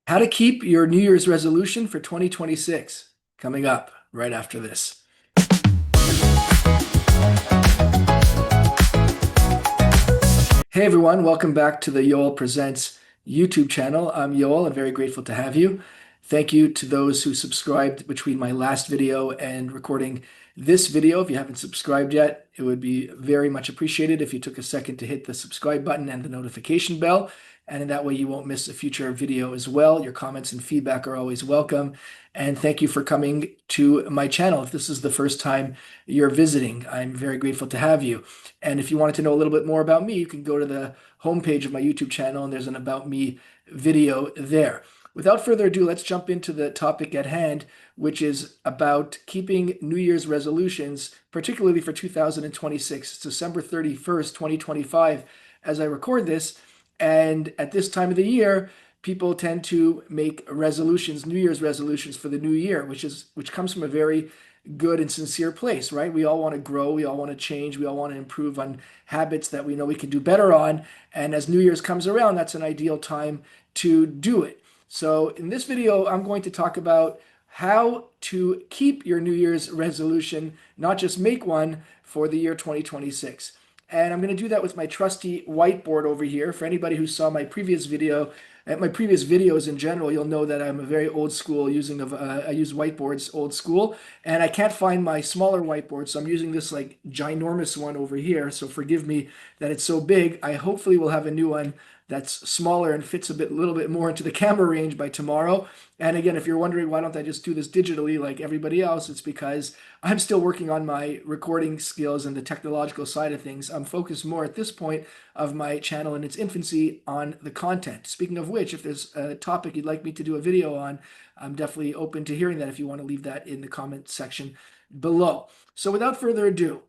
How to keep your New Year's resolution for 2026 coming up right after this. Hey everyone, welcome back to the Yoel Presents YouTube channel. I'm Yoel. I'm very grateful to have you. Thank you to those who subscribed between my last video and recording this video. If you haven't subscribed yet, it would be very much appreciated if you took a second to hit the subscribe button and the notification bell. And in that way, you won't miss a future video as well. Your comments and feedback are always welcome. And thank you for coming to my channel. If this is the first time you're visiting, I'm very grateful to have you. And if you wanted to know a little bit more about me, you can go to the homepage of my YouTube channel and there's an About Me video there. Without further ado, let's jump into the topic at hand, which is about keeping New Year's resolutions, particularly for 2026. It's December 31st, 2025, as I record this. And at this time of the year, people tend to make resolutions, New Year's resolutions for the new year, which comes from a very good and sincere place, right? We all want to grow, we all want to change, we all want to improve on habits that we know we can do better on. And as New Year's comes around, that's an ideal time to do it. So in this video, I'm going to talk about how to keep your New Year's resolution, not just make one for the year 2026. And I'm going to do that with my trusty whiteboard over here. For anybody who saw my previous video, my previous videos in general, you'll know that I'm a very old school I use whiteboards old school, and I can't find my smaller whiteboard, so I'm using this like ginormous one over here. So forgive me that it's so big. I hopefully will have a new one that's smaller and fits a little bit more into the camera range by tomorrow. And again, if you're wondering why don't I just do this digitally like everybody else, it's because I'm still working on my recording skills and the technological side of things. I'm focused more at this point of my channel in its infancy on the content. Speaking of which, if there's a topic you'd like me to do a video on, I'm definitely open to hearing that if you want to leave that in the comment section below. So without further ado,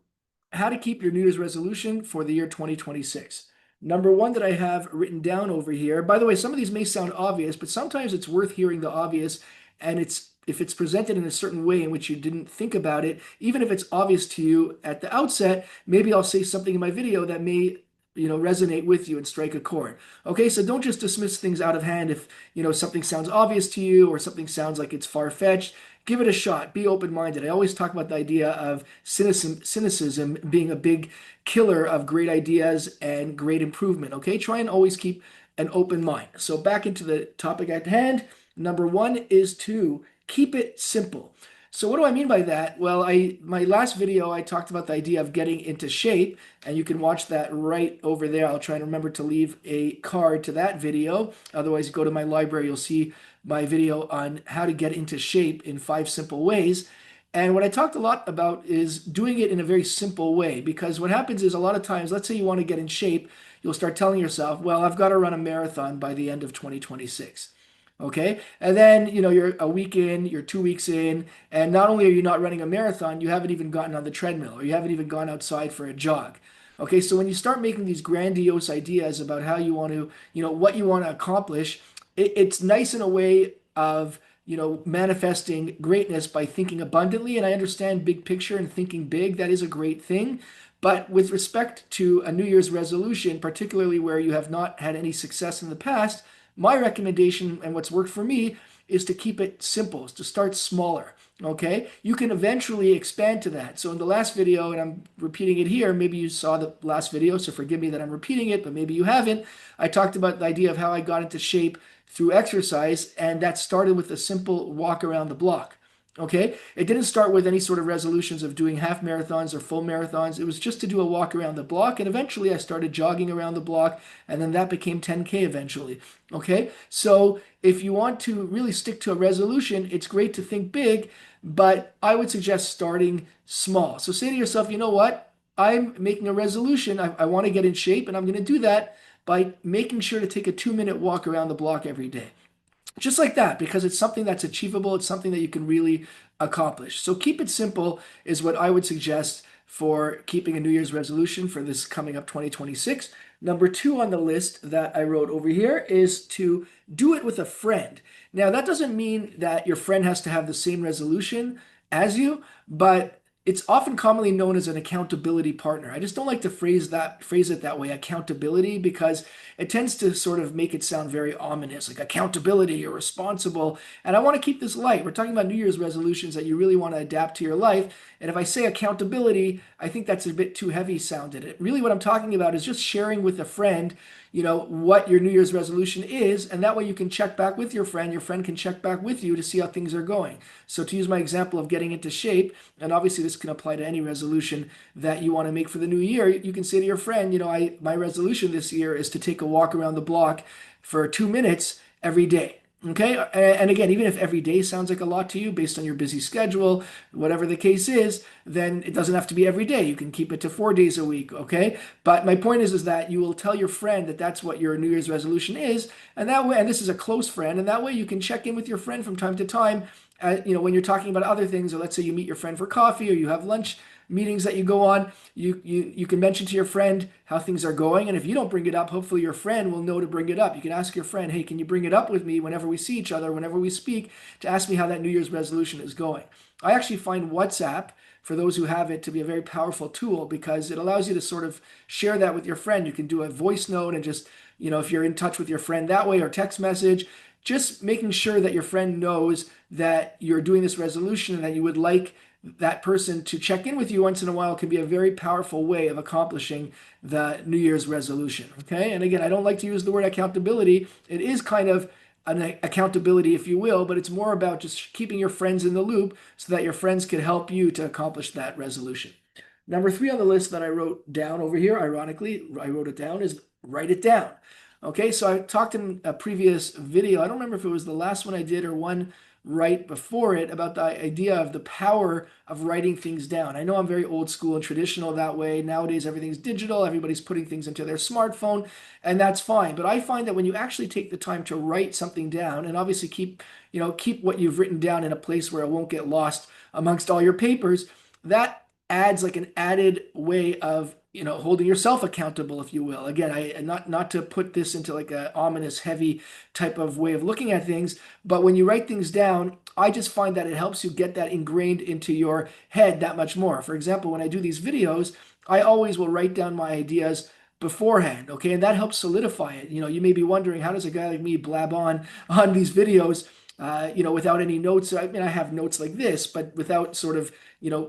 how to keep your New Year's resolution for the year 2026. Number one that I have written down over here, by the way, some of these may sound obvious, but sometimes it's worth hearing the obvious, and if it's presented in a certain way in which you didn't think about it, even if it's obvious to you at the outset, maybe I'll say something in my video that may resonate with you and strike a chord. Okay, so don't just dismiss things out of hand if something sounds obvious to you or something sounds like it's far-fetched. Give it a shot. Be open-minded. I always talk about the idea of cynicism being a big killer of great ideas and great improvement. Okay, try and always keep an open mind. So back into the topic at hand. Number one is to keep it simple. So what do I mean by that? Well, my last video, I talked about the idea of getting into shape, and you can watch that right over there. I'll try and remember to leave a card to that video. Otherwise, go to my library. You'll see my video on how to get into shape in 5 simple ways. And what I talked a lot about is doing it in a very simple way, because what happens is a lot of times, let's say you want to get in shape, you'll start telling yourself, well, I've got to run a marathon by the end of 2026. Okay. And then, you're a week in, you're 2 weeks in, and not only are you not running a marathon, you haven't even gotten on the treadmill or you haven't even gone outside for a jog. Okay. So when you start making these grandiose ideas about how you want to, what you want to accomplish, it's nice in a way of, manifesting greatness by thinking abundantly. And I understand big picture and thinking big, that is a great thing. But with respect to a New Year's resolution, particularly where you have not had any success in the past, my recommendation and what's worked for me is to keep it simple, is to start smaller. Okay, you can eventually expand to that. So in the last video, and I'm repeating it here, maybe you saw the last video, so forgive me that I'm repeating it, but maybe you haven't. I talked about the idea of how I got into shape through exercise, and that started with a simple walk around the block. Okay, it didn't start with any sort of resolutions of doing half marathons or full marathons. It was just to do a walk around the block, and eventually I started jogging around the block, and then that became 10K eventually. Okay, so if you want to really stick to a resolution, it's great to think big, but I would suggest starting small. So say to yourself, you know what? I'm making a resolution. I want to get in shape, and I'm going to do that by making sure to take a 2-minute walk around the block every day. Just like that, because it's something that's achievable. It's something that you can really accomplish. So keep it simple is what I would suggest for keeping a New Year's resolution for this coming up 2026. Number 2 on the list that I wrote over here is to do it with a friend. Now, that doesn't mean that your friend has to have the same resolution as you, but It's often commonly known as an accountability partner. I just don't like to phrase it that way, accountability, because it tends to sort of make it sound very ominous, like accountability, you're responsible. And I want to keep this light. We're talking about New Year's resolutions that you really want to adapt to your life. And if I say accountability, I think that's a bit too heavy sounded. Really what I'm talking about is just sharing with a friend, what your New Year's resolution is, and that way you can check back with your friend can check back with you to see how things are going. So to use my example of getting into shape, and obviously this can apply to any resolution that you want to make for the new year, you can say to your friend, my resolution this year is to take a walk around the block for 2 minutes every day. Okay. And again, even if every day sounds like a lot to you based on your busy schedule, whatever the case is, then it doesn't have to be every day. You can keep it to 4 days a week. Okay. But my point is that you will tell your friend that that's what your New Year's resolution is. And that way, and this is a close friend, and that way you can check in with your friend from time to time, when you're talking about other things, or let's say you meet your friend for coffee or you have lunch meetings that you go on, you can mention to your friend how things are going. And if you don't bring it up, hopefully your friend will know to bring it up. You can ask your friend, hey, can you bring it up with me whenever we see each other, whenever we speak, to ask me how that New Year's resolution is going. I actually find WhatsApp, for those who have it, to be a very powerful tool because it allows you to sort of share that with your friend. You can do a voice note and just, if you're in touch with your friend that way, or text message, just making sure that your friend knows that you're doing this resolution and that you would like that person to check in with you once in a while can be a very powerful way of accomplishing the New Year's resolution. Okay. And again, I don't like to use the word accountability. It is kind of an accountability, if you will, but it's more about just keeping your friends in the loop so that your friends can help you to accomplish that resolution. Number 3 on the list that I wrote down over here, ironically, I wrote it down, is write it down. Okay, so I talked in a previous video, I don't remember if it was the last one I did or one right before it, about the idea of the power of writing things down. I know I'm very old school and traditional that way. Nowadays, everything's digital, everybody's putting things into their smartphone, and that's fine. But I find that when you actually take the time to write something down, and obviously keep what you've written down in a place where it won't get lost amongst all your papers, that adds like an added way of holding yourself accountable, if you will. Again, I not to put this into like a ominous, heavy type of way of looking at things, but when you write things down, I just find that it helps you get that ingrained into your head that much more. For example, when I do these videos, I always will write down my ideas beforehand, okay? And that helps solidify it. You may be wondering, how does a guy like me blab on these videos, without any notes? I mean, I have notes like this, but without sort of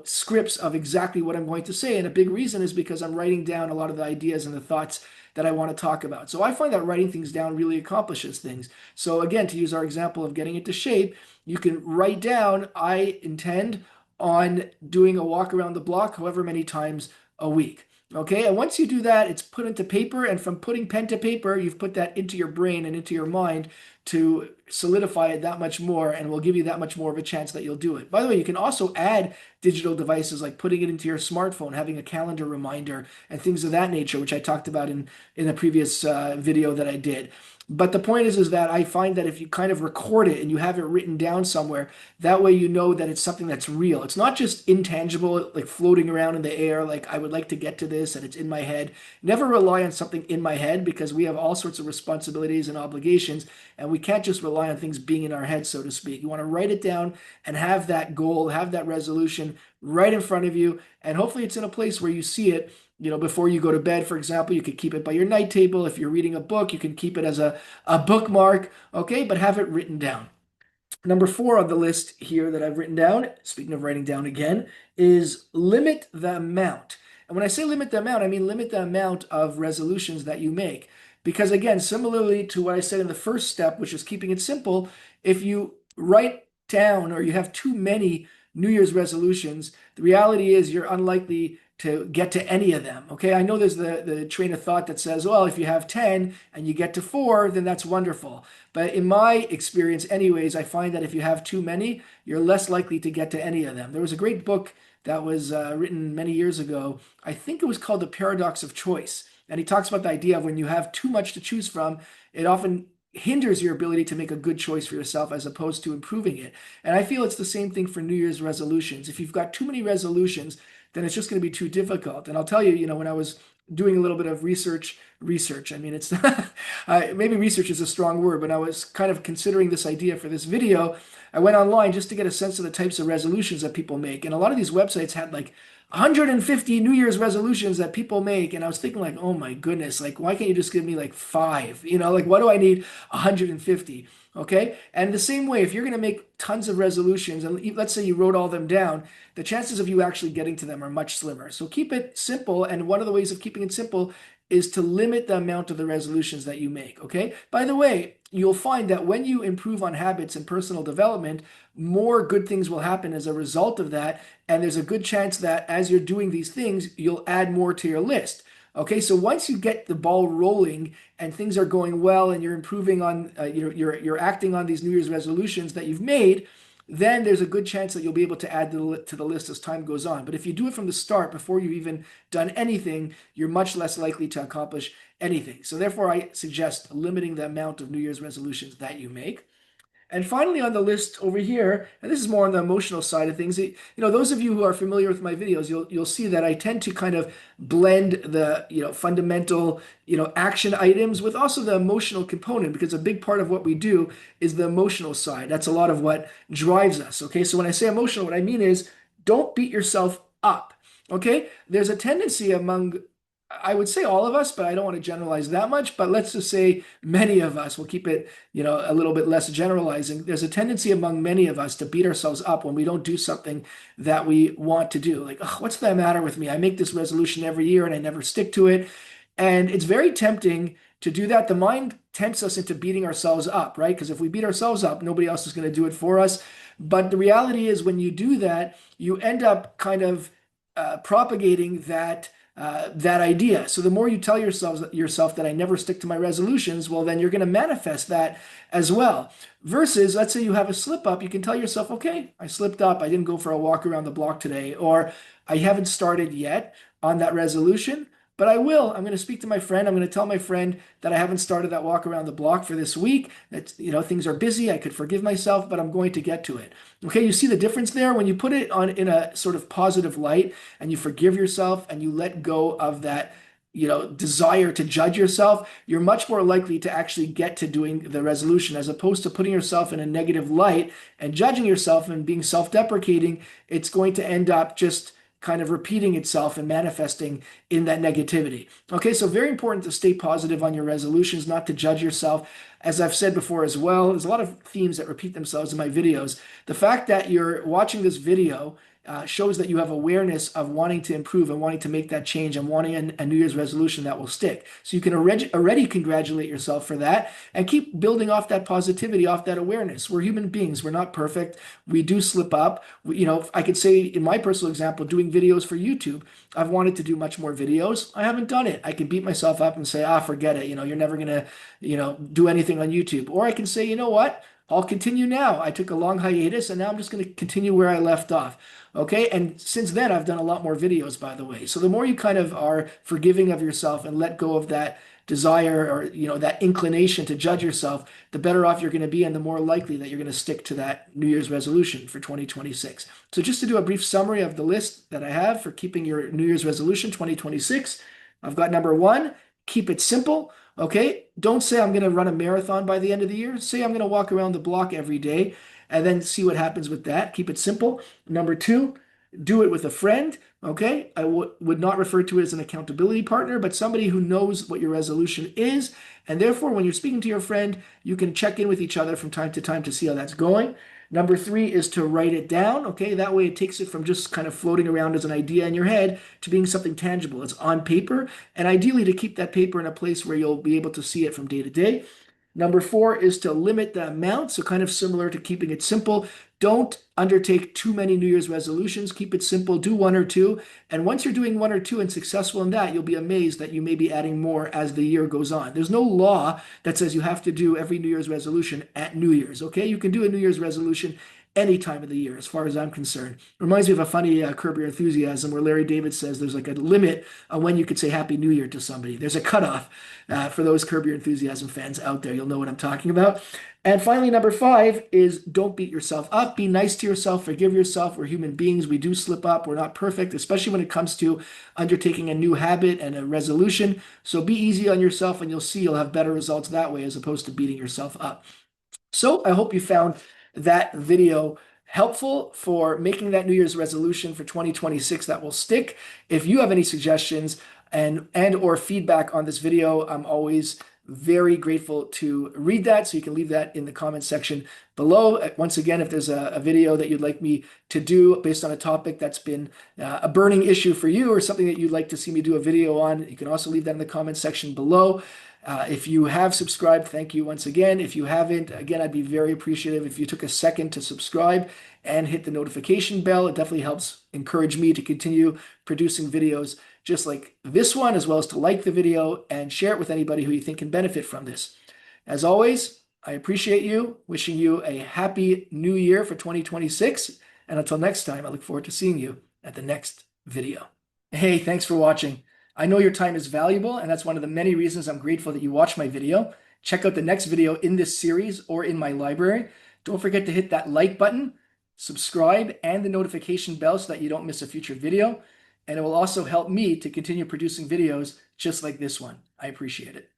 scripts of exactly what I'm going to say. And a big reason is because I'm writing down a lot of the ideas and the thoughts that I want to talk about. So I find that writing things down really accomplishes things. So again, to use our example of getting into shape, you can write down, I intend on doing a walk around the block however many times a week. Okay, and once you do that, it's put into paper, and from putting pen to paper, you've put that into your brain and into your mind to solidify it that much more, and will give you that much more of a chance that you'll do it. By the way, you can also add digital devices like putting it into your smartphone, having a calendar reminder, and things of that nature, which I talked about in the previous video that I did. But the point is that I find that if you kind of record it and you have it written down somewhere, that way you know that it's something that's real. It's not just intangible, like floating around in the air, like I would like to get to this and it's in my head. Never rely on something in my head, because we have all sorts of responsibilities and obligations, and we can't just rely on things being in our head, so to speak. You want to write it down and have that goal, have that resolution right in front of you, and hopefully it's in a place where you see it. Before you go to bed, for example, you could keep it by your night table. If you're reading a book, you can keep it as a bookmark, okay, but have it written down. Number 4 on the list here that I've written down, speaking of writing down again, is limit the amount. And when I say limit the amount, I mean limit the amount of resolutions that you make. Because again, similarly to what I said in the first step, which is keeping it simple, if you write down or you have too many New Year's resolutions, the reality is you're unlikely to get to any of them. Okay, I know there's the train of thought that says, well, if you have 10 and you get to 4, then that's wonderful. But in my experience, anyways, I find that if you have too many, you're less likely to get to any of them. There was a great book that was written many years ago. I think it was called The Paradox of Choice. And he talks about the idea of when you have too much to choose from, it often hinders your ability to make a good choice for yourself as opposed to improving it. And I feel it's the same thing for New Year's resolutions. If you've got too many resolutions, then it's just going to be too difficult. And I'll tell you, when I was doing a little bit of research. I mean, it's maybe research is a strong word, but I was kind of considering this idea for this video. I went online just to get a sense of the types of resolutions that people make. And a lot of these websites had like 150 New Year's resolutions that people make. And I was thinking like, oh my goodness, like why can't you just give me like five? Like what do I need 150? Okay. And the same way, if you're going to make tons of resolutions, and let's say you wrote all them down, the chances of you actually getting to them are much slimmer. So keep it simple. And one of the ways of keeping it simple is to limit the amount of the resolutions that you make. Okay. By the way, you'll find that when you improve on habits and personal development, more good things will happen as a result of that. And there's a good chance that as you're doing these things, you'll add more to your list. Okay, so once you get the ball rolling and things are going well and you're improving on, you're acting on these New Year's resolutions that you've made, then there's a good chance that you'll be able to add to the list as time goes on. But if you do it from the start, before you've even done anything, you're much less likely to accomplish anything. So therefore, I suggest limiting the amount of New Year's resolutions that you make. And finally, on the list over here, and this is more on the emotional side of things, those of you who are familiar with my videos, you'll see that I tend to kind of blend the, fundamental, action items with also the emotional component, because a big part of what we do is the emotional side. That's a lot of what drives us. Okay, so when I say emotional, what I mean is don't beat yourself up. Okay, there's a tendency among, I would say all of us, but I don't want to generalize that much. But let's just say many of us, we'll keep it, a little bit less generalizing. There's a tendency among many of us to beat ourselves up when we don't do something that we want to do. Like, oh, what's the matter with me? I make this resolution every year and I never stick to it. And it's very tempting to do that. The mind tempts us into beating ourselves up, right? Because if we beat ourselves up, nobody else is going to do it for us. But the reality is when you do that, you end up kind of propagating that idea. So the more you tell yourself that I never stick to my resolutions, well, then you're going to manifest that as well. Versus, let's say you have a slip up, you can tell yourself, okay, I slipped up. I didn't go for a walk around the block today, or I haven't started yet on that resolution, but I will. I'm going to speak to my friend. I'm going to tell my friend that I haven't started that walk around the block for this week, that, things are busy. I could forgive myself, but I'm going to get to it. Okay, you see the difference there? When you put it on in a sort of positive light and you forgive yourself and you let go of that, desire to judge yourself, you're much more likely to actually get to doing the resolution, as opposed to putting yourself in a negative light and judging yourself and being self-deprecating. It's going to end up just kind of repeating itself and manifesting in that negativity. Okay, so very important to stay positive on your resolutions, not to judge yourself. As I've said before as well, there's a lot of themes that repeat themselves in my videos. The fact that you're watching this video shows that you have awareness of wanting to improve and wanting to make that change and wanting a New Year's resolution that will stick. So you can already congratulate yourself for that and keep building off that positivity, off that awareness. We're human beings. We're not perfect. We do slip up. I could say in my personal example, doing videos for YouTube, I've wanted to do much more videos. I haven't done it. I can beat myself up and say, forget it. You're never going to, do anything on YouTube. Or I can say, you know what? I'll continue now. I took a long hiatus and now I'm just going to continue where I left off. Okay. And since then, I've done a lot more videos, by the way. So the more you kind of are forgiving of yourself and let go of that desire or, that inclination to judge yourself, the better off you're going to be and the more likely that you're going to stick to that New Year's resolution for 2026. So just to do a brief summary of the list that I have for keeping your New Year's resolution 2026, I've got number 1, keep it simple. Okay, don't say I'm going to run a marathon by the end of the year. Say I'm going to walk around the block every day and then see what happens with that. Keep it simple. Number 2, do it with a friend. Okay, I would not refer to it as an accountability partner, but somebody who knows what your resolution is. And therefore, when you're speaking to your friend, you can check in with each other from time to time to see how that's going. Number 3 is to write it down. Okay, that way it takes it from just kind of floating around as an idea in your head to being something tangible. It's on paper, and ideally to keep that paper in a place where you'll be able to see it from day to day. Number 4 is to limit the amount, so kind of similar to keeping it simple. Don't undertake too many New Year's resolutions. Keep it simple. Do 1 or 2. And once you're doing 1 or 2 and successful in that, you'll be amazed that you may be adding more as the year goes on. There's no law that says you have to do every New Year's resolution at New Year's, okay? You can do a New Year's resolution any time of the year, as far as I'm concerned. Reminds me of a funny Curb Your Enthusiasm where Larry David says there's like a limit on when you could say Happy New Year to somebody. There's a cutoff for those Curb Your Enthusiasm fans out there. You'll know what I'm talking about. And finally, number five is don't beat yourself up. Be nice to yourself. Forgive yourself. We're human beings. We do slip up. We're not perfect, especially when it comes to undertaking a new habit and a resolution. So be easy on yourself, and you'll see you'll have better results that way as opposed to beating yourself up. So I hope you found that video helpful for making that New Year's resolution for 2026 that will stick. If you have any suggestions and or feedback on this video, I'm always very grateful to read that. So you can leave that in the comment section below. Once again, if there's a video that you'd like me to do based on a topic that's been a burning issue for you or something that you'd like to see me do a video on, you can also leave that in the comment section below. If you have subscribed, thank you once again. If you haven't, again, I'd be very appreciative if you took a second to subscribe and hit the notification bell. It definitely helps encourage me to continue producing videos just like this one, as well as to like the video and share it with anybody who you think can benefit from this. As always, I appreciate you, wishing you a happy new year for 2026. And until next time, I look forward to seeing you at the next video. Hey, thanks for watching. I know your time is valuable, and that's one of the many reasons I'm grateful that you watched my video. Check out the next video in this series or in my library. Don't forget to hit that like button, subscribe, and the notification bell so that you don't miss a future video. And it will also help me to continue producing videos just like this one. I appreciate it.